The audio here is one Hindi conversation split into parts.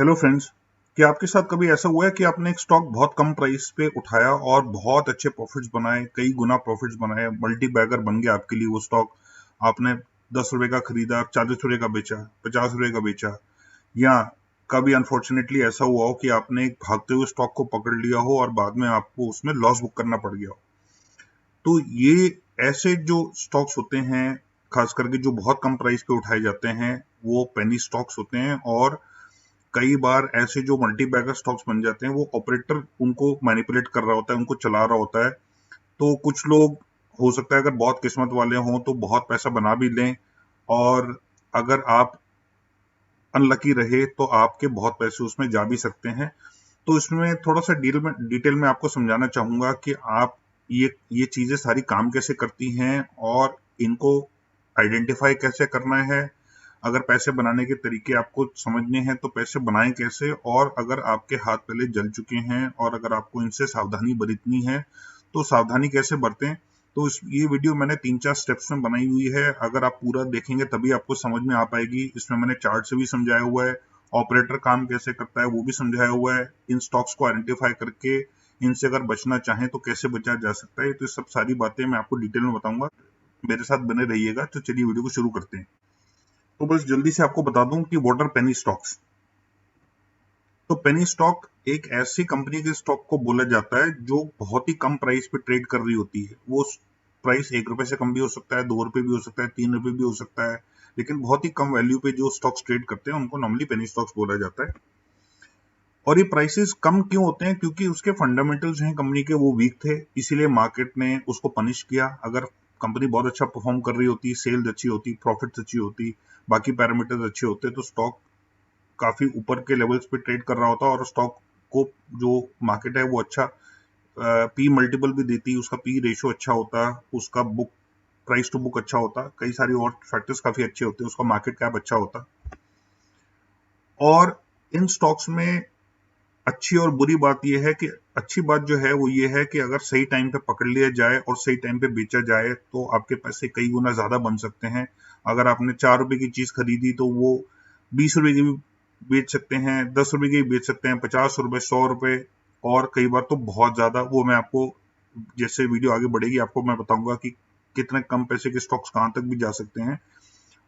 Hello friends. क्या आपके साथ कभी ऐसा हुआ है कि आपने एक स्टॉक बहुत कम प्राइस पे उठाया और बहुत अच्छे प्रॉफिट्स बनाए, कई गुना प्रॉफिट्स बनाए, मल्टी बैगर बन गया आपके लिए वो स्टॉक? आपने 10 रुपए का खरीदा, 40 रुपए का बेचा, 50 रुपए का बेचा, या कभी अनफॉर्चुनेटली ऐसा हुआ हो कि आपने एक भागते हुए स्टॉक को पकड़ लिया हो और बाद में आपको उसमें लॉस बुक करना पड़ गया हो? तो ये ऐसे जो स्टॉक्स होते हैं, खास करके जो बहुत कम प्राइस पे उठाए जाते हैं, वो पेनी स्टॉक्स होते हैं। और कई बार ऐसे जो मल्टी बैगर स्टॉक्स बन जाते हैं, वो ऑपरेटर उनको मैनिपुलेट कर रहा होता है, उनको चला रहा होता है। तो कुछ लोग, हो सकता है अगर बहुत किस्मत वाले हों तो बहुत पैसा बना भी लें, और अगर आप अनलकी रहे तो आपके बहुत पैसे उसमें जा भी सकते हैं। तो इसमें थोड़ा सा डिटेल में आपको समझाना चाहूंगा कि आप ये चीजें सारी काम कैसे करती हैं और इनको आइडेंटिफाई कैसे करना है। अगर पैसे बनाने के तरीके आपको समझने हैं तो पैसे बनाएं कैसे, और अगर आपके हाथ पहले जल चुके हैं और अगर आपको इनसे सावधानी बरतनी है तो सावधानी कैसे बरतें। तो ये वीडियो मैंने 3-4 स्टेप्स में बनाई हुई है। अगर आप पूरा देखेंगे तभी आपको समझ में आ पाएगी। इसमें मैंने चार्ट से भी समझाया हुआ है, ऑपरेटर काम कैसे करता है वो भी समझाया हुआ है, इन स्टॉक्स को आइडेंटिफाई करके इनसे अगर बचना चाहें तो कैसे बचा जा सकता है। तो ये सब सारी बातें मैं आपको डिटेल में बताऊंगा। मेरे साथ बने रहिएगा। तो चलिए वीडियो को शुरू करते हैं। तो बस जल्दी से आपको बता दूं कि व्हाट आर पेनी स्टॉक्स। तो पेनी स्टॉक एक ऐसी कंपनी के स्टॉक को बोला जाता है जो बहुत ही कम प्राइस पे ट्रेड कर रही होती है। वो प्राइस 1 रुपए से कम भी हो सकता है, 2 रुपए भी हो सकता है, 3 रुपए भी हो सकता है, लेकिन बहुत ही कम वैल्यू पे जो स्टॉक्स ट्रेड करते हैं उनको नॉर्मली पेनी स्टॉक्स बोला जाता है। और ये प्राइसेस कम क्यों होते हैं? क्योंकि उसके फंडामेंटल्स हैं कंपनी के, वो वीक थे, इसीलिए मार्केट ने उसको पनिश किया। अगर कंपनी बहुत अच्छा परफॉर्म कर रही होती, सेल्स अच्छी होती, प्रॉफिट्स अच्छी होती, बाकी पैरामीटर्स अच्छे होते, तो स्टॉक काफी ऊपर के लेवल्स पे ट्रेड कर रहा होता और स्टॉक को जो मार्केट है वो अच्छा पी मल्टीपल भी देती, उसका पी रेशियो अच्छा होता, उसका बुक प्राइस टू बुक अच्छा होता, कई सारी और फैक्टर्स काफी अच्छे होते, उसका मार्केट कैप अच्छा होता। और इन स्टॉक्स में अच्छी और बुरी बात यह है कि अच्छी बात जो है वो ये है कि अगर सही टाइम पे पकड़ लिया जाए और सही टाइम पे बेचा जाए तो आपके पैसे कई गुना ज्यादा बन सकते हैं। अगर आपने 4 रुपए की चीज खरीदी तो वो 20 रुपए की भी बेच सकते हैं, 10 रुपए की भी बेच सकते हैं, 50 रुपए, 100 रुपए, और कई बार तो बहुत ज्यादा। वो मैं आपको, जैसे वीडियो आगे बढ़ेगी आपको मैं बताऊंगा कि कितने कम पैसे के स्टॉक्स कहां तक भी जा सकते हैं।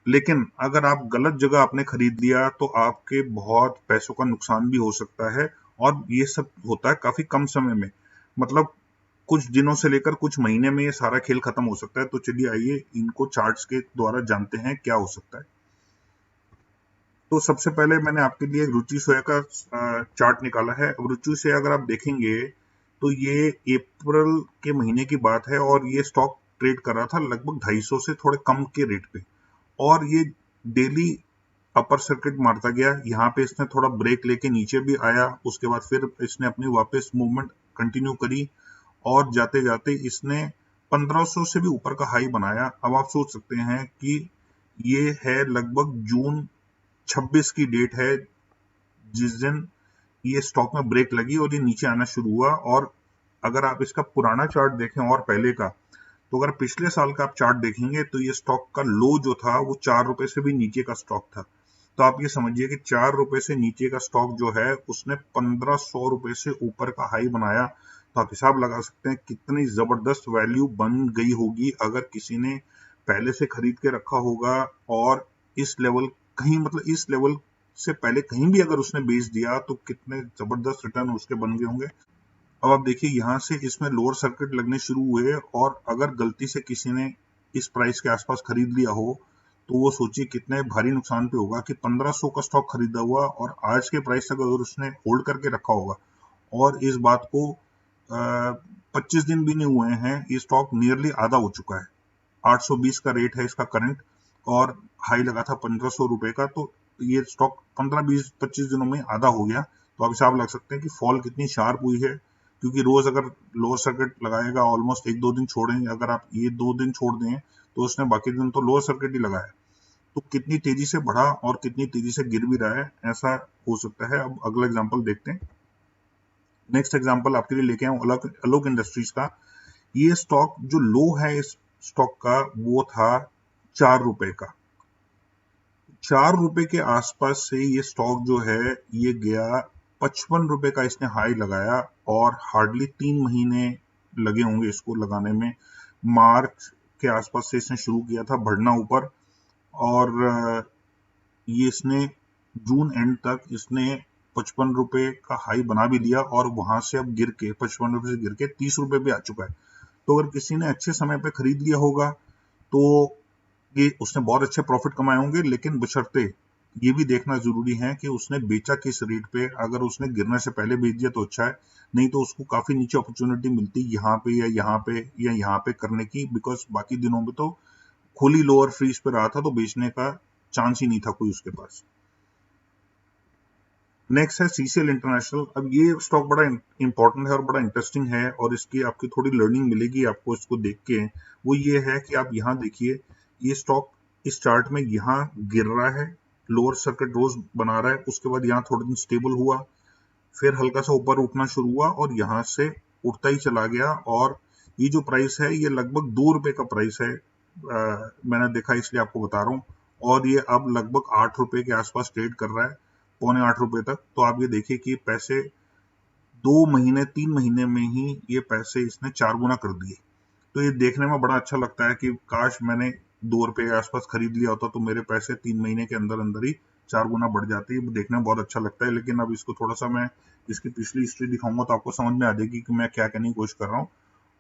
लेकिन अगर आप गलत जगह आपने खरीद लिया तो आपके बहुत पैसों का नुकसान भी हो सकता है। और ये सब होता है काफी कम समय में, मतलब कुछ दिनों से लेकर कुछ महीने में ये सारा खेल खत्म हो सकता है। तो चलिए आइए इनको चार्ट्स के द्वारा जानते हैं क्या हो सकता है। तो सबसे पहले मैंने आपके लिए रुचि सोया का चार्ट निकाला है। अब रुचि से अगर आप देखेंगे तो ये अप्रैल के महीने की बात है और ये स्टॉक ट्रेड कर रहा था लगभग 250 से थोड़े कम के रेट पे, और ये डेली अपर सर्किट मारता गया। यहाँ पे इसने थोड़ा ब्रेक लेके नीचे भी आया, उसके बाद फिर इसने अपनी वापस मूवमेंट कंटिन्यू करी और जाते जाते इसने 1500 से भी ऊपर का हाई बनाया। अब आप सोच सकते हैं कि ये है लगभग जून 26 की डेट है जिस दिन ये स्टॉक में ब्रेक लगी और ये नीचे आना शुरू हुआ। और अगर आप इसका पुराना चार्ट देखें और पहले का, तो अगर पिछले साल का आप चार्ट देखेंगे तो ये स्टॉक का लो जो था वो 4 रुपए से भी नीचे का स्टॉक था। तो आप ये समझिए कि 4 रुपए से नीचे का स्टॉक जो है उसने 1500 रुपए से ऊपर का हाई बनाया। तो आप हिसाब लगा सकते हैं कितनी जबरदस्त वैल्यू बन गई होगी अगर किसी ने पहले से खरीद के रखा होगा, और इस लेवल, कहीं मतलब इस लेवल से पहले कहीं भी अगर उसने बेच दिया तो कितने जबरदस्त रिटर्न उसके बन गए होंगे। अब आप देखिए यहाँ से इसमें लोअर सर्किट लगने शुरू हुए, और अगर गलती से किसी ने इस प्राइस के आसपास खरीद लिया हो तो वो सोचिए कितने भारी नुकसान पे होगा कि 1500 का स्टॉक खरीदा हुआ और आज के प्राइस तक अगर उसने होल्ड करके रखा होगा, और इस बात को 25 दिन भी नहीं हुए हैं, ये स्टॉक नियरली आधा हो चुका है। 820 का रेट है इसका करंट, और हाई लगा था 1500 रुपए का। तो ये स्टॉक 15-20-25 दिनों में आधा हो गया। तो आप हिसाब लग सकते हैं कि फॉल कितनी शार्प हुई है, क्योंकि रोज अगर लोअर सर्किट लगाएगा ऑलमोस्ट 1-2 दिन छोड़ेंगे, अगर आप ये 2 दिन छोड़ दें तो उसने बाकी दिन तो लोअर सर्किट ही लगाया। तो कितनी तेजी से बढ़ा और कितनी तेजी से गिर भी रहा है, ऐसा हो सकता है। अब अगला एग्जांपल देखते हैं। नेक्स्ट एग्जांपल आपके लिए लेके आऊं अलोक इंडस्ट्रीज का। ये स्टॉक जो लो है इस स्टॉक का वो था 4 रुपए का। ₹4 के आसपास से ये स्टॉक जो है ये गया, ₹55 का इसने हाई लगाया और हार्डली 3 महीने लगे होंगे इसको लगाने में। मार्च के आसपास से इसने शुरू किया था बढ़ना ऊपर, और ये इसने जून एंड तक इसने ₹55 का हाई बना भी लिया, और वहां से अब गिर के ₹55 से गिर के ₹30 भी आ चुका है। तो अगर किसी ने अच्छे समय पे खरीद लिया होगा तो ये उसने बहुत अच्छे प्रॉफिट कमाए होंगे, लेकिन बशर्ते ये भी देखना जरूरी है कि उसने बेचा किस रेट पे। अगर उसने गिरने से पहले बेच दिया तो अच्छा है, नहीं तो उसको काफी नीचे अपॉर्चुनिटी मिलती यहाँ पे या यहाँ पे या यहाँ पे करने की, बिकॉज बाकी दिनों में तो खुली लोअर फ्रीज पे रहा था तो बेचने का चांस ही नहीं था कोई उसके पास। नेक्स्ट है सीसीएल इंटरनेशनल। अब ये स्टॉक बड़ा इंपॉर्टेंट है और बड़ा इंटरेस्टिंग है, और इसकी आपकी थोड़ी लर्निंग मिलेगी आपको इसको देख के। वो ये है कि आप यहाँ देखिए, ये स्टॉक इस चार्ट में यहाँ गिर रहा है, लोअर सर्किट रोज बना रहा है, उसके बाद यहाँ थोड़े दिन स्टेबल हुआ, फिर हल्का सा ऊपर उठना शुरू हुआ और यहाँ से उठता ही चला गया। और ये जो प्राइस है ये लगभग ₹2 का प्राइस है, मैंने देखा इसलिए आपको बता रहा हूँ। और ये अब लगभग ₹8 के आसपास ट्रेड कर रहा है, ₹7.25 तक। तो आप ये देखिए कि पैसे 2 महीने 3 महीने में ही ये पैसे इसने 4 गुना कर दिए। तो ये देखने में बड़ा अच्छा लगता है कि काश मैंने ₹2 के आसपास खरीद लिया होता तो मेरे पैसे 3 महीने के अंदर अंदर ही 4 गुना बढ़ जाते। ये देखने में बहुत अच्छा लगता है। लेकिन अब इसको थोड़ा सा मैं इसकी पिछली हिस्ट्री दिखाऊंगा तो आपको समझ में आ जाएगी कि मैं क्या कहने की कोशिश कर रहा हूँ।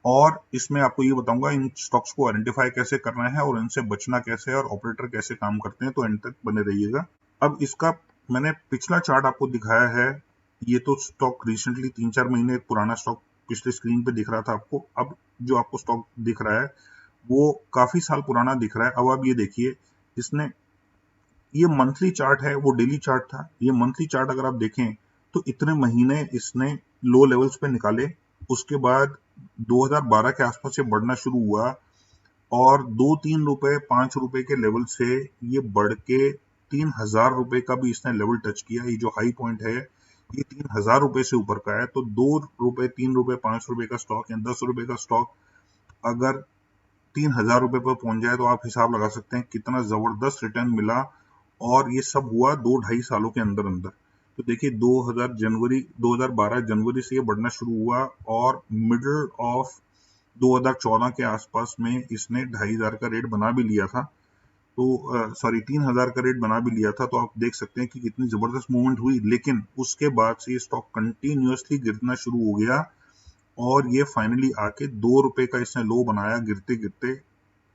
और इसमें आपको ये बताऊंगा इन स्टॉक्स को आइडेंटिफाई कैसे करना है और इनसे बचना कैसे है और ऑपरेटर कैसे काम करते हैं, तो एंड तक बने रहिएगा। अब इसका मैंने पिछला चार्ट आपको दिखाया है, ये तो स्टॉक रिसेंटली 3-4 महीने पुराना स्टॉक पिछले स्क्रीन पे दिख रहा था आपको। अब जो आपको स्टॉक दिख रहा है वो काफी साल पुराना दिख रहा है। अब आप ये देखिए, इसने ये मंथली चार्ट है, वो डेली चार्ट था। ये मंथली चार्ट अगर आप देखें तो इतने महीने इसने लो लेवल्स पे निकाले, उसके बाद 2012 के आसपास से बढ़ना शुरू हुआ और ₹2-3 ₹5 के लेवल से ये बढ़ के ₹3000 का भी इसने लेवल टच किया। ये जो हाई पॉइंट है ये ₹3000 से ऊपर का है। तो ₹2, ₹3, ₹5 का स्टॉक या ₹10 का स्टॉक अगर ₹3000 पर पहुंच जाए तो आप हिसाब लगा सकते हैं कितना जबरदस्त रिटर्न मिला। और ये सब हुआ 2-2.5 सालों के अंदर अंदर। तो देखिए 2012 जनवरी से ये बढ़ना शुरू हुआ और मिडल ऑफ 2014 के आसपास में इसने 2500 का रेट बना भी लिया था। तो सॉरी 3000 का रेट बना भी लिया था। तो आप देख सकते हैं कि कितनी जबरदस्त मूवमेंट हुई। लेकिन उसके बाद से ये स्टॉक कंटिन्यूअसली गिरना शुरू हो गया और ये फाइनली आके ₹2 का इसने लो बनाया गिरते गिरते।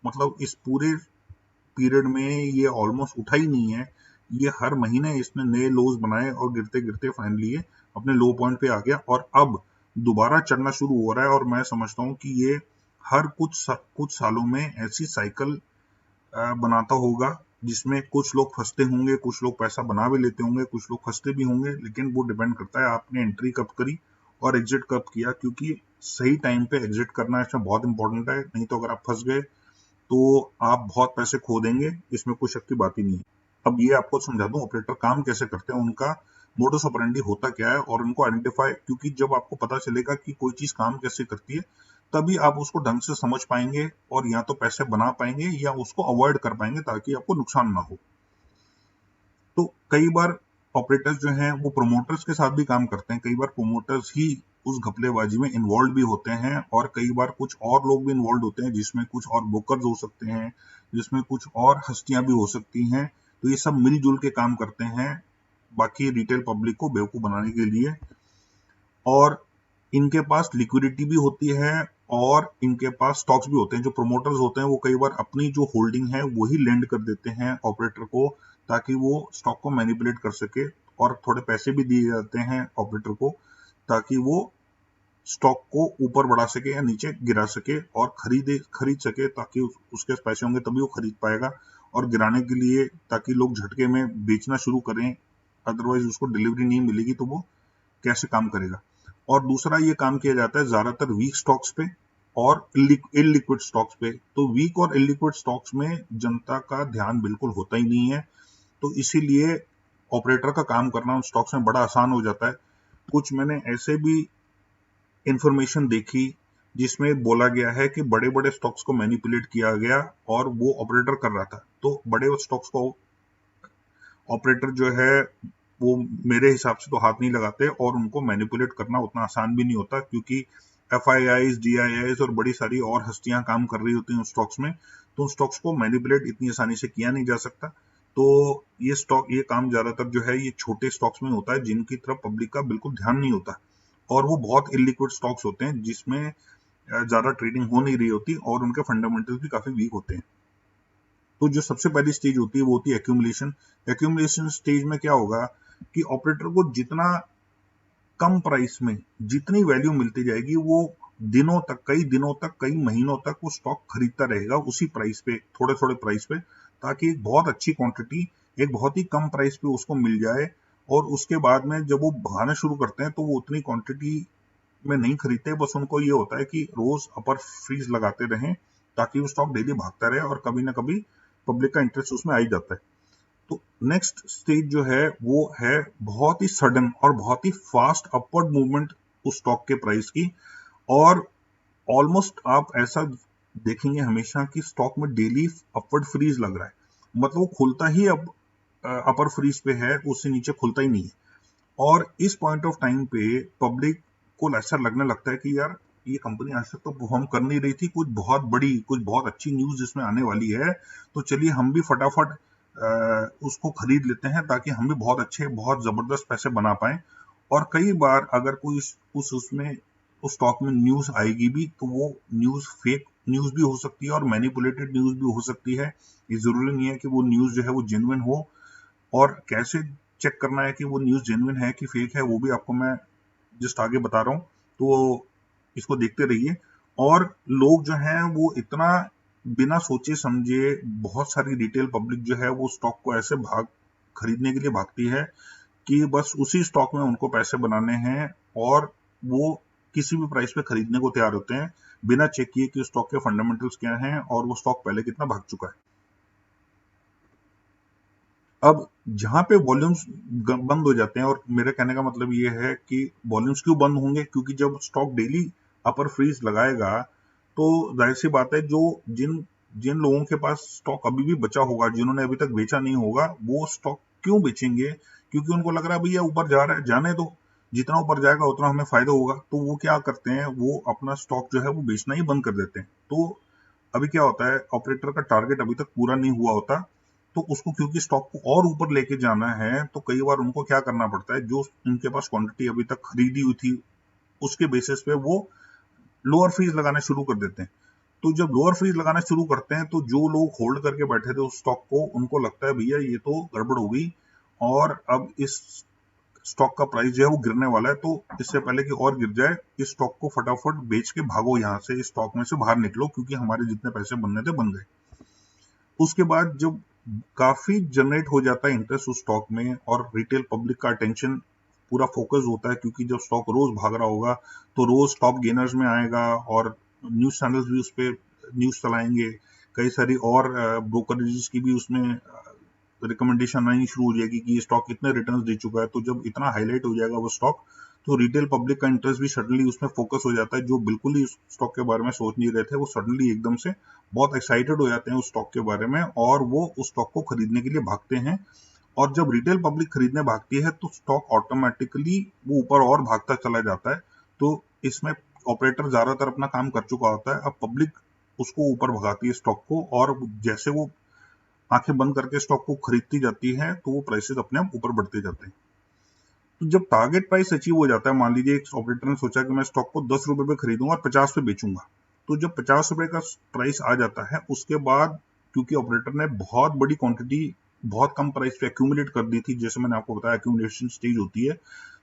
मतलब इस पूरे पीरियड में ये ऑलमोस्ट उठा ही नहीं है। ये हर महीने इसने नए लोज बनाए और गिरते गिरते फाइनली ये अपने लो पॉइंट पे आ गया और अब दोबारा चढ़ना शुरू हो रहा है। और मैं समझता हूँ कि ये हर कुछ सालों में ऐसी साइकिल बनाता होगा जिसमें कुछ लोग फंसते होंगे, कुछ लोग पैसा बना भी लेते होंगे, कुछ लोग फंसते भी होंगे। लेकिन वो डिपेंड करता है आपने एंट्री कब करी और एग्जिट कब किया, क्योंकि सही टाइम पे एग्जिट करना इसमें बहुत इंपॉर्टेंट है। नहीं तो अगर आप फंस गए तो आप बहुत पैसे खो देंगे, इसमें कोई शक की बात ही नहीं है। अब ये आपको समझा दूं ऑपरेटर काम कैसे करते हैं, उनका मोडस ऑपरेंडी होता क्या है और उनको आइडेंटिफाई, क्योंकि जब आपको पता चलेगा कि कोई चीज काम कैसे करती है तभी आप उसको ढंग से समझ पाएंगे और या तो पैसे बना पाएंगे या उसको अवॉइड कर पाएंगे ताकि आपको नुकसान ना हो। तो कई बार ऑपरेटर्स जो हैं वो प्रोमोटर्स के साथ भी काम करते हैं। कई बार प्रोमोटर्स ही उस घपलेबाजी में इन्वॉल्व भी होते हैं और कई बार कुछ और लोग भी इन्वॉल्व होते हैं, जिसमें कुछ और ब्रोकर्स हो सकते हैं, जिसमें कुछ और हस्तियां भी हो सकती हैं। तो ये सब मिलजुल के काम करते हैं बाकी रिटेल पब्लिक को बेवकूफ बनाने के लिए। और इनके पास लिक्विडिटी भी होती है और इनके पास स्टॉक्स भी होते हैं। जो प्रोमोटर्स होते हैं वो कई बार अपनी जो होल्डिंग है वही लेंड कर देते हैं ऑपरेटर को ताकि वो स्टॉक को मैनिपुलेट कर सके, और थोड़े पैसे भी दिए जाते हैं ऑपरेटर को ताकि वो स्टॉक को ऊपर बढ़ा सके या नीचे गिरा सके और खरीद सके, ताकि उसके पैसे होंगे तभी वो खरीद पाएगा। और गिराने के लिए ताकि लोग झटके में बेचना शुरू करें, अदरवाइज उसको डिलीवरी नहीं मिलेगी तो वो कैसे काम करेगा। और दूसरा ये काम किया जाता है ज्यादातर वीक स्टॉक्स पे और इलिक्विड स्टॉक्स पे। तो वीक और इलिक्विड स्टॉक्स में जनता का ध्यान बिल्कुल होता ही नहीं है, तो इसीलिए ऑपरेटर का काम करना उन स्टॉक्स में बड़ा आसान हो जाता है। कुछ मैंने ऐसे भी इंफॉर्मेशन देखी जिसमें बोला गया है कि बड़े बड़े स्टॉक्स को मैनिपुलेट किया गया और वो ऑपरेटर कर रहा था। तो बड़े स्टॉक्स को ऑपरेटर जो है वो मेरे हिसाब से तो हाथ नहीं लगाते, और उनको मैनिपुलेट करना उतना आसान भी नहीं होता, क्योंकि FIIs, DIIs और बड़ी सारी और हस्तियां काम कर रही होती हैं उन स्टॉक्स में, तो उन स्टॉक्स को मैनिपुलेट इतनी आसानी से किया नहीं जा सकता। तो ये काम ज्यादातर जो है ये छोटे स्टॉक्स में होता है, जिनकी तरफ पब्लिक का बिल्कुल ध्यान नहीं होता, और वो बहुत इलिक्विड स्टॉक्स होते हैं जिसमें ज्यादा ट्रेडिंग हो नहीं रही होती, और उनके फंडामेंटल्स भी काफी वीक होते हैं। तो जो सबसे पहली स्टेज होती है वो होती है एक्यूमुलेशन। एक्यूमुलेशन स्टेज में क्या होगा कि ऑपरेटर को जितना कम प्राइस में जितनी वैल्यू मिलती जाएगी, वो दिनों तक, कई दिनों तक, कई महीनों तक वो स्टॉक खरीदता रहेगा उसी प्राइस पे, थोड़े थोड़े प्राइस पे, ताकि एक बहुत अच्छी क्वांटिटी एक बहुत ही कम प्राइस पे उसको मिल जाए। और उसके बाद में जब वो भगाना शुरू करते हैं तो वो उतनी क्वांटिटी में नहीं खरीदते, बस उनको ये होता है कि रोज अपर फ्रीज लगाते रहें, ताकि वो स्टॉक डेली भागता रहे, और कभी ना कभी पब्लिक का इंटरेस्ट उसमें आ ही जाता है। तो नेक्स्ट स्टेज जो है वो है बहुत ही सडन और बहुत ही फास्ट अपवर्ड मूवमेंट उस स्टॉक के प्राइस की, और ऑलमोस्ट आप ऐसा देखेंगे हमेशा कि स्टॉक में डेली अपवर्ड फ्रीज लग रहा है, मतलब वो खुलता ही अब अपर फ्रीज पे है, उससे नीचे खुलता ही नहीं है। और इस पॉइंट ऑफ टाइम पे पब्लिक को ऐसा लगने लगता है कि यार ये कंपनी आज तक तो परफॉर्म कर नहीं रही थी, कुछ बहुत बड़ी, कुछ बहुत अच्छी न्यूज इसमें आने वाली है, तो चलिए हम भी फटाफट उसको खरीद लेते हैं, ताकि हम भी बहुत अच्छे, बहुत जबरदस्त पैसे बना पाए। और कई बार अगर कोई उसमें उस स्टॉक में न्यूज आएगी भी, तो वो न्यूज फेक न्यूज भी हो सकती है और मैनिपुलेटेड न्यूज भी हो सकती है। ये जरूरी नहीं है कि वो न्यूज जो है वो जेन्युइन हो, और कैसे चेक करना है कि वो न्यूज जेन्युइन है कि फेक है, वो भी आपको मैं जस्ट आगे बता रहा हूँ। तो इसको देखते रहिए। और लोग जो हैं वो इतना बिना सोचे समझे, बहुत सारी रिटेल पब्लिक जो है वो स्टॉक को ऐसे खरीदने के लिए भागती है कि बस उसी स्टॉक में उनको पैसे बनाने हैं, और वो किसी भी प्राइस पे खरीदने को तैयार होते हैं, बिना चेक किए कि स्टॉक के फंडामेंटल्स क्या हैं और वो स्टॉक पहले कितना भाग चुका है। अब जहां पे वॉल्यूम्स बंद हो जाते हैं, और मेरे कहने का मतलब ये है कि वॉल्यूम्स क्यों बंद होंगे, क्योंकि जब स्टॉक डेली अपर फ्रीज लगाएगा, तो जाहिर सी बात है जो जिन जिन लोगों के पास स्टॉक अभी भी बचा होगा, जिन्होंने अभी तक बेचा नहीं होगा, वो स्टॉक क्यों बेचेंगे, क्योंकि उनको लग रहा है भैया ऊपर जा रहा है, जाने दो, जितना ऊपर जाएगा उतना हमें फायदा होगा। तो वो क्या करते हैं, वो अपना स्टॉक जो है वो बेचना ही बंद कर देते हैं। तो अभी क्या होता है, ऑपरेटर का टारगेट अभी तक पूरा नहीं हुआ होता, तो उसको क्योंकि स्टॉक को और ऊपर लेके जाना है, तो कई बार उनको क्या करना पड़ता है, जो उनके पास क्वांटिटी अभी तक खरीदी हुई थी उसके बेसिस पे वो लोअर फीस लगाना शुरू कर देते हैं। तो जब लोअर फीस लगाना शुरू करते हैं, तो जो लोग होल्ड करके बैठे थे उस स्टॉक को, उनको लगता है भैया ये तो गड़बड़ हो गई, और अब इस स्टॉक का प्राइस जो है वो गिरने वाला है, तो इससे पहले कि और गिर जाए, इस स्टॉक को फटाफट बेच के भागो यहाँ से, इस स्टॉक में से बाहर निकलो, क्योंकि हमारे जितने पैसे बनने थे बन गए। उसके बाद जब काफी जनरेट हो जाता है इंटरेस्ट उस स्टॉक में, और रिटेल पब्लिक का अटेंशन पूरा फोकस होता है, क्योंकि जब स्टॉक रोज भाग रहा होगा तो रोज टॉप गेनर्स में आएगा, और न्यूज चैनल्स भी उस पर न्यूज चलाएंगे, कई सारी और ब्रोकरेजेस की भी उसमें रिकमेंडेशन आनी शुरू हो जाएगी कि ये स्टॉक इतने रिटर्न्स दे चुका है। तो जब इतना हाईलाइट हो जाएगा वो स्टॉक, तो रिटेल पब्लिक का इंटरेस्ट भी सडनली उसमें फोकस हो जाता है, जो बिल्कुल ही उस स्टॉक के बारे में सोच नहीं रहे थे, वो सडनली एकदम से बहुत एक्साइटेड हो जाते हैं उस स्टॉक के बारे में, और वो उस स्टॉक को खरीदने के लिए भागते हैं। और जब रिटेल पब्लिक खरीदने भागती है, तो स्टॉक ऑटोमेटिकली वो ऊपर और भागता चला जाता है। तो इसमें ऑपरेटर ज्यादातर अपना काम कर चुका होता है, अब पब्लिक उसको ऊपर भगाती है स्टॉक को, और जैसे वो आंखें बंद करके स्टॉक को खरीदती जाती है, तो वो प्राइसेस अपने आप ऊपर बढ़ते जाते हैं। तो जब टारगेट प्राइस अचीव हो जाता है, मान लीजिए एक ऑपरेटर ने सोचा कि मैं स्टॉक को 10 रुपए पे खरीदूंगा और 50 पे बेचूंगा, तो जब 50 रुपए का प्राइस आ जाता है, उसके बाद क्योंकि ऑपरेटर ने बहुत बड़ी क्वांटिटी बहुत कम प्राइस पे एक्यूमुलेट कर दी थी, जैसे मैंने आपको बताया एक्यूमुलेशन स्टेज होती है,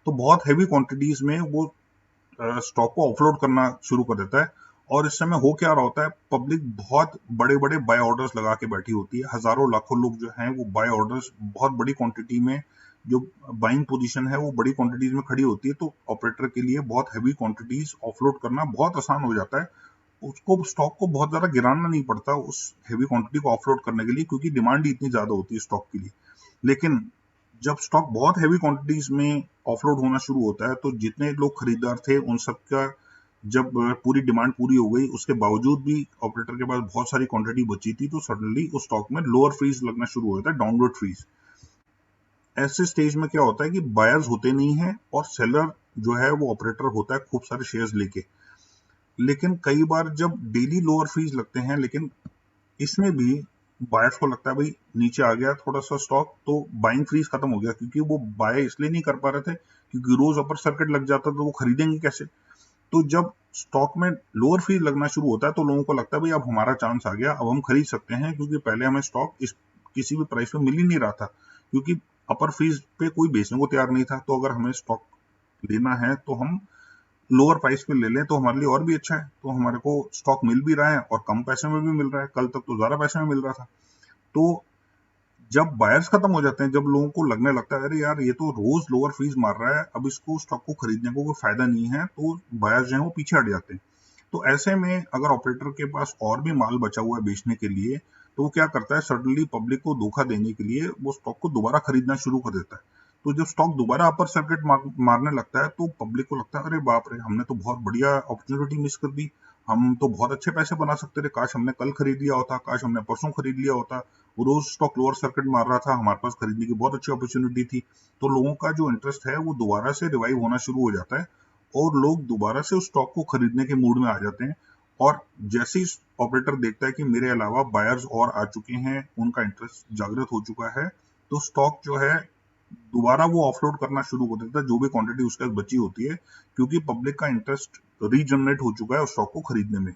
तो बहुत हैवी क्वांटिटीज में वो स्टॉक को ऑफलोड करना शुरू कर देता है। और इस समय हो क्या रहा होता है, पब्लिक बहुत बड़े बड़े बाय ऑर्डर्स लगा के बैठी होती है, हजारों लाखों लोग जो हैं वो बाय ऑर्डर्स बहुत बड़ी क्वांटिटी में, जो बाइंग पोजीशन है वो बड़ी क्वांटिटीज में खड़ी होती है, तो ऑपरेटर के लिए बहुत हैवी क्वांटिटीज ऑफलोड करना बहुत आसान हो जाता है। उसको स्टॉक को बहुत ज्यादा गिराना नहीं पड़ता उस हैवी क्वांटिटी को ऑफलोड करने के लिए, क्योंकि डिमांड ही इतनी ज्यादा होती है स्टॉक के लिए। लेकिन जब स्टॉक बहुत हैवी क्वांटिटीज में ऑफलोड होना शुरू होता है, तो जितने लोग खरीदार थे उन सबका जब पूरी डिमांड पूरी हो गई, उसके बावजूद भी ऑपरेटर के पास बहुत सारी क्वांटिटी बची थी, तो सडनली उस स्टॉक में लोअर फ्रीज लगना शुरू हो जाता है, डाउनवर्ड फ्रीज। ऐसे स्टेज में क्या होता है कि बायर्स होते नहीं है और सेलर जो है वो ऑपरेटर होता है खूब सारे शेयर्स लेके। लेकिन कई बार जब डेली लोअर फीस लगते हैं, लेकिन इसमें भी बायर्स को लगता है भाई नीचे आ गया थोड़ा सा स्टॉक तो बाइंग फ्रीज खत्म हो गया, क्योंकि वो बाय इसलिए नहीं कर पा रहे थे क्योंकि रोज अपर सर्किट लग जाता तो वो खरीदेंगे कैसे। तो जब स्टॉक में लोअर फीस लगना शुरू होता है तो लोगों को लगता है भाई अब हमारा चांस आ गया, अब हम खरीद सकते हैं, क्योंकि पहले हमें स्टॉक इस किसी भी प्राइस पे मिल ही नहीं रहा था, क्योंकि अपर फीस पे कोई बेचने को तैयार नहीं था। तो अगर हमें स्टॉक लेना है तो हम लोअर प्राइस पे ले लें तो हमारे लिए और भी अच्छा है। तो हमारे को स्टॉक मिल भी रहा है और कम पैसे में भी मिल रहा है, कल तक तो ज्यादा पैसे में मिल रहा था। तो जब बायर्स खत्म हो जाते हैं, जब लोगों को लगने लगता है अरे यार ये तो रोज लोअर फीस मार रहा है, अब इसको स्टॉक को खरीदने को कोई फायदा नहीं है, तो बायर्स जो है वो पीछे हट जाते हैं। तो ऐसे में अगर ऑपरेटर के पास और भी माल बचा हुआ है बेचने के लिए, तो वो क्या करता है, सडनली पब्लिक को धोखा देने के लिए वो स्टॉक को दोबारा खरीदना शुरू कर देता है। तो जब स्टॉक दोबारा अपर सर्किट मारने लगता है तो पब्लिक को लगता है अरे बाप रे, हमने तो बहुत बढ़िया अपॉर्चुनिटी मिस कर दी, हम तो बहुत अच्छे पैसे बना सकते थे, काश हमने कल खरीद लिया होता, काश हमने परसों खरीद लिया होता, वो रोज स्टॉक लोअर सर्किट मार रहा था, हमारे पास खरीदने की बहुत अच्छी अपॉर्चुनिटी थी। तो लोगों का जो इंटरेस्ट है वो दोबारा से रिवाइव होना शुरू हो जाता है और लोग दोबारा से उस स्टॉक को खरीदने के मूड में आ जाते हैं। और जैसे ही ऑपरेटर देखता है कि मेरे अलावा बायर्स और आ चुके हैं, उनका इंटरेस्ट जागृत हो चुका है, तो स्टॉक जो है दोबारा वो ऑफलोड करना शुरू कर देता है, जो भी क्वांटिटी उसके पास बची होती है, क्योंकि पब्लिक का इंटरेस्ट रीजनरेट हो चुका है उस स्टॉक को खरीदने में।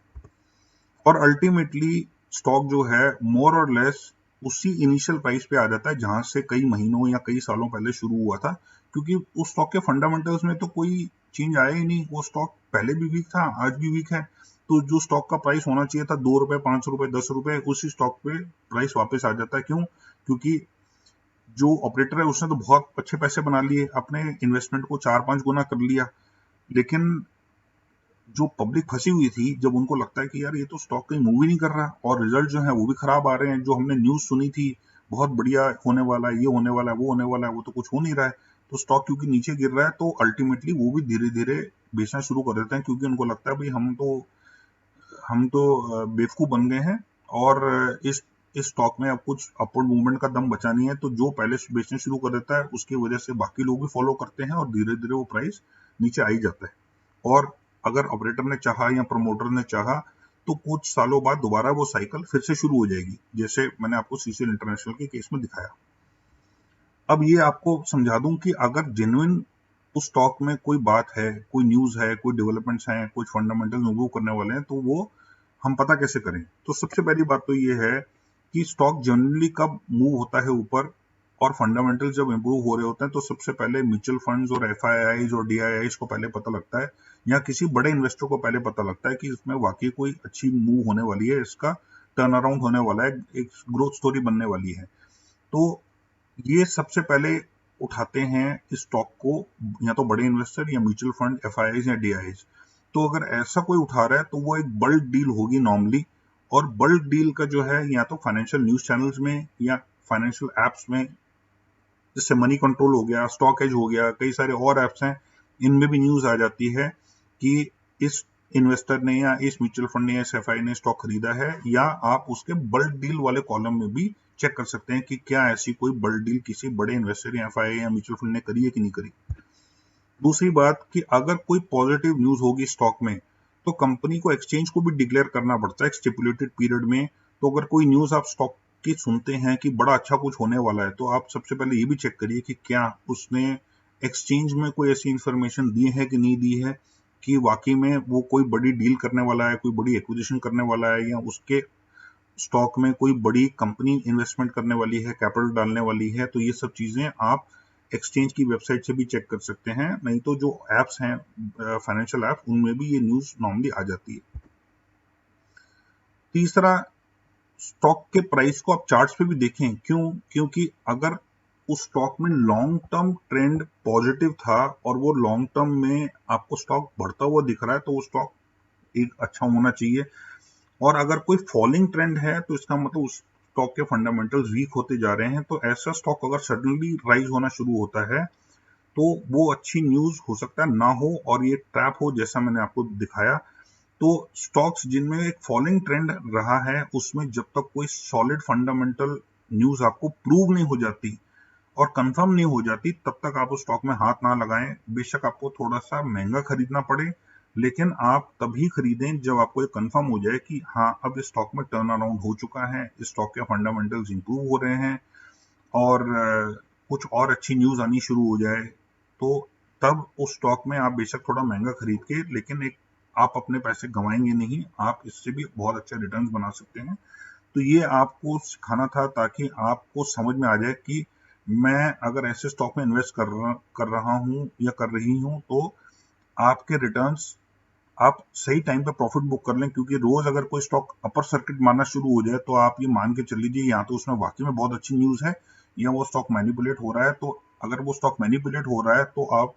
और अल्टीमेटली स्टॉक जो है मोर और लेस उसी इनिशियल प्राइस पे आ जाता है जहां से कई महीनों या कई सालों पहले शुरू हुआ था, क्योंकि उस स्टॉक के फंडामेंटल्स में तो कोई चेंज आया ही नहीं। वो स्टॉक पहले भी वीक था, आज भी वीक है। तो जो स्टॉक का प्राइस होना चाहिए था 2 रुपए, 5 रुपए, 10 रुपए, उसी स्टॉक पे प्राइस वापस आ जाता है। क्यों? क्योंकि जो ऑपरेटर है उसने तो बहुत अच्छे पैसे बना लिए, अपने इन्वेस्टमेंट को 4-5 गुना कर लिया। लेकिन जो पब्लिक फंसी हुई थी, जब उनको लगता है कि यार ये तो स्टॉक कहीं मूव ही नहीं कर रहा और रिजल्ट जो है वो भी खराब आ रहे हैं, जो हमने न्यूज सुनी थी बहुत बढ़िया होने वाला है, ये होने वाला है, वो होने वाला है, वो तो कुछ हो नहीं रहा है, तो स्टॉक क्योंकि नीचे गिर रहा है तो अल्टीमेटली वो भी धीरे धीरे बेचना शुरू कर देते हैं, क्योंकि उनको लगता है भाई हम तो बेवकूफ बन गए हैं और इस स्टॉक में अब कुछ अपवर्ड मूवमेंट का दम बचा नहीं है। तो जो पहले बेचने शुरू कर देता है उसकी वजह से बाकी लोग भी फॉलो करते हैं और धीरे धीरे वो प्राइस नीचे आ ही जाता है। और अगर ऑपरेटर ने चाहा या प्रमोटर ने चाहा तो कुछ सालों बाद दोबारा वो साइकिल फिर से शुरू हो जाएगी, जैसे मैंने आपको सीसीएल इंटरनेशनल के केस में दिखाया। अब ये आपको समझा दूं कि अगर जेन्युइन उस स्टॉक में कोई बात है, कोई न्यूज है, कोई डेवलपमेंट्स हैं, कुछ फंडामेंटल इम्प्रूव करने वाले हैं, तो वो हम पता कैसे करें। तो सबसे पहली बात तो ये है कि स्टॉक जनरली कब मूव होता है ऊपर और फंडामेंटल जब इम्प्रूव हो रहे होते हैं, तो सबसे पहले म्यूचुअल फंड्स और एफआईआईज और डीआईआईज को पहले पता लगता है, या किसी बड़े इन्वेस्टर को पहले पता लगता है कि इसमें वाकई कोई अच्छी मूव होने वाली है, इसका टर्न अराउंड होने वाला है, एक ग्रोथ स्टोरी बनने वाली है। तो ये सबसे पहले उठाते हैं इस स्टॉक को, या तो बड़े इन्वेस्टर या म्यूचुअल फंड, एफआईआईज या डीआईआईज। तो अगर ऐसा कोई उठा रहा है तो वो एक बल्क डील होगी नॉर्मली, और बल्क डील का जो है या तो फाइनेंशियल न्यूज चैनल्स में या फाइनेंशियल एप्स में, जैसे मनी कंट्रोल हो गया, स्टॉक एज हो गया, कई सारे और एप्स हैं, इनमें भी न्यूज आ जाती है कि इस इन्वेस्टर ने या इस म्यूचुअल फंड ने या इस एफआई ने स्टॉक खरीदा है। या आप उसके बल्क डील वाले कॉलम में भी चेक कर सकते हैं कि क्या ऐसी कोई बल्क डील किसी बड़े इन्वेस्टर या एफआई या म्यूचुअल फंड ने करी है कि नहीं करी। दूसरी बात कि अगर कोई पॉजिटिव न्यूज होगी स्टॉक में तो कंपनी को एक्सचेंज को भी डिक्लेयर करना पड़ता है स्टिपुलेटेड पीरियड में। तो अगर कोई न्यूज आप स्टॉक की सुनते हैं कि बड़ा अच्छा कुछ होने वाला है, तो आप सबसे पहले ये भी चेक करिए कि क्या उसने एक्सचेंज में कोई ऐसी इंफॉर्मेशन दी है कि नहीं दी है कि वाकई में वो कोई बड़ी डील करने वाला है, कोई बड़ी एक्विजिशन करने वाला है, या उसके स्टॉक में कोई बड़ी कंपनी इन्वेस्टमेंट करने वाली है, कैपिटल डालने वाली है। तो ये सब चीजें आप एक्सचेंज की वेबसाइट से भी चेक कर सकते हैं, नहीं तो जो एप्स हैं फाइनेंशियल ऐप, उनमें भी ये न्यूज नॉर्मली आ जाती है। तीसरा, स्टॉक के प्राइस को आप चार्ट्स पे भी देखें। क्यों? क्योंकि अगर उस स्टॉक में लॉन्ग टर्म ट्रेंड पॉजिटिव था और वो लॉन्ग टर्म में आपको स्टॉक बढ़ता हुआ दिख रहा है, तो वो स्टॉक एक अच्छा होना चाहिए। और अगर कोई फॉलिंग ट्रेंड है तो इसका मतलब उस स्टॉक के फंडामेंटल्स वीक होते जा रहे हैं। तो ऐसा स्टॉक अगर सडनली राइज होना शुरू होता है तो वो अच्छी न्यूज हो सकता है ना हो और ये ट्रैप हो, जैसा मैंने आपको दिखाया। तो स्टॉक्स जिनमें एक फॉलिंग ट्रेंड रहा है उसमें जब तक कोई सॉलिड फंडामेंटल न्यूज आपको प्रूव नहीं हो जाती और कंफर्म नहीं हो जाती तब तक आप उस स्टॉक में हाथ ना लगाएं। बेशक आपको थोड़ा सा महंगा खरीदना पड़े, लेकिन आप तभी खरीदें जब आपको ये कंफर्म हो जाए कि हाँ अब इस स्टॉक में टर्न अराउंड हो चुका है, इस स्टॉक के फंडामेंटल्स इंप्रूव हो रहे हैं और कुछ और अच्छी न्यूज आनी शुरू हो जाए, तो तब उस स्टॉक में आप बेशक थोड़ा महंगा खरीद के, लेकिन एक आप अपने पैसे गंवाएंगे नहीं, आप इससे भी बहुत अच्छे रिटर्न्स बना सकते हैं। तो ये आपको सिखाना था ताकि आपको समझ में आ जाए कि मैं अगर ऐसे स्टॉक में इन्वेस्ट कर रहा हूँ या कर रही हूँ तो आपके रिटर्न्स आप सही टाइम पे प्रॉफिट बुक कर लें। क्योंकि रोज अगर कोई स्टॉक अपर सर्किट मारना शुरू हो जाए तो आप ये मान के चल लीजिए या तो उसमें वाकई में बहुत अच्छी न्यूज है या वो स्टॉक मैनिपुलेट हो रहा है। तो अगर वो स्टॉक मैनिपुलेट हो रहा है तो आप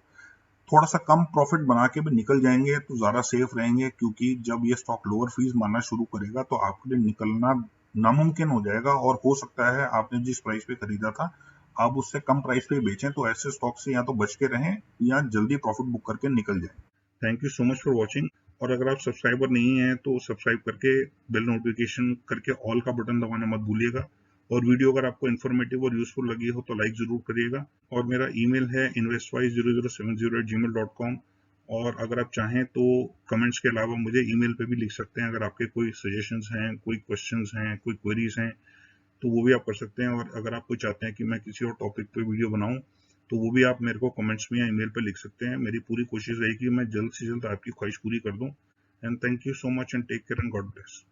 थोड़ा सा कम प्रॉफिट बना के भी निकल जाएंगे तो ज्यादा सेफ रहेंगे, क्योंकि जब ये स्टॉक लोअर फीस मारना शुरू करेगा तो आपके लिए निकलना नामुमकिन हो जाएगा और हो सकता है आपने जिस प्राइस पे खरीदा था आप उससे कम प्राइस पे बेचें। तो ऐसे स्टॉक से या तो बच के रहें या जल्दी प्रॉफिट बुक करके निकल जाएं। Thank you so much for watching. और अगर आप सब्सक्राइबर नहीं हैं तो सब्सक्राइब करके बेल नोटिफिकेशन करके ऑल का बटन दबाना मत भूलिएगा। और वीडियो अगर आपको इन्फॉर्मेटिव और यूजफुल लगी हो तो लाइक जरूर करिएगा। और मेरा ईमेल है investwise0070@gmail.com। और अगर आप चाहें तो कमेंट्स के अलावा मुझे ईमेल पे भी लिख सकते हैं। अगर आपके कोई सजेशंस हैं, कोई क्वेश्चंस हैं, कोई क्वेरीज हैं तो वो भी आप कर सकते हैं। और अगर आप कोई चाहते हैं कि मैं किसी और टॉपिक पे वीडियो बनाऊं तो वो भी आप मेरे को कमेंट्स में या ईमेल पे लिख सकते हैं। मेरी पूरी कोशिश रहेगी कि मैं जल्द से जल्द आपकी ख्वाहिश पूरी कर दूं। And thank you so much and take care and God bless.